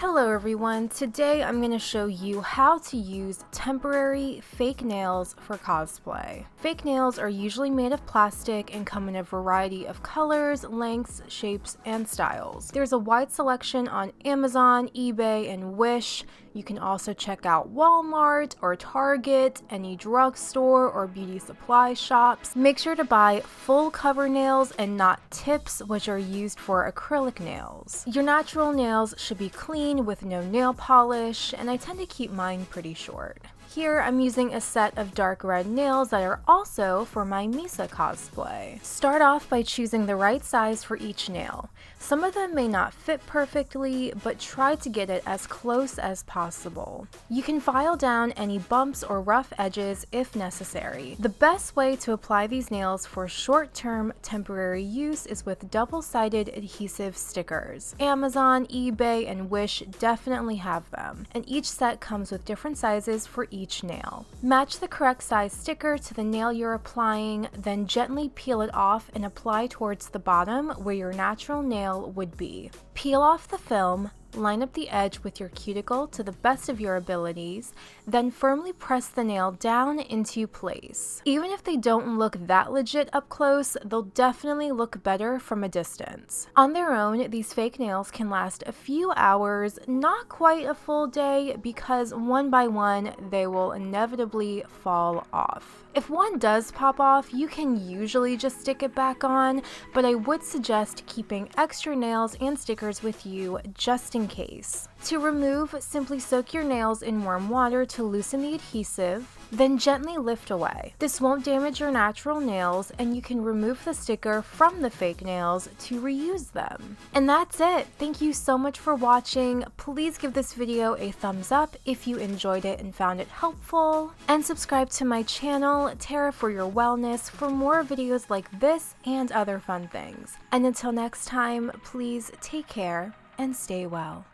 Hello everyone, today I'm going to show you how to use temporary fake nails for cosplay. Fake nails are usually made of plastic and come in a variety of colors, lengths, shapes, and styles. There's a wide selection on Amazon, eBay, and Wish. You can also check out Walmart or Target, any drugstore or beauty supply shops. Make sure to buy full cover nails and not tips, which are used for acrylic nails. Your natural nails should be clean with no nail polish, and I tend to keep mine pretty short. Here I'm using a set of dark red nails that are also for my Misa cosplay. Start off by choosing the right size for each nail. Some of them may not fit perfectly, but try to get it as close as possible. You can file down any bumps or rough edges if necessary. The best way to apply these nails for short-term temporary use is with double-sided adhesive stickers. Amazon, eBay, and Wish definitely have them, and each set comes with different sizes for each nail. Match the correct size sticker to the nail you're applying, then gently peel it off and apply towards the bottom where your natural nail would be. Peel off the film, line up the edge with your cuticle to the best of your abilities, then firmly press the nail down into place. Even if they don't look that legit up close, they'll definitely look better from a distance. On their own, these fake nails can last a few hours, not quite a full day, because one by one they will inevitably fall off. If one does pop off, you can usually just stick it back on, but I would suggest keeping extra nails and stickers with you just in case. To remove, simply soak your nails in warm water to loosen the adhesive, then gently lift away. This won't damage your natural nails, and you can remove the sticker from the fake nails to reuse them. And that's it! Thank you so much for watching. Please give this video a thumbs up if you enjoyed it and found it helpful, and subscribe to my channel, Tara for Your Wellness, for more videos like this and other fun things. And until next time, please take care and stay well.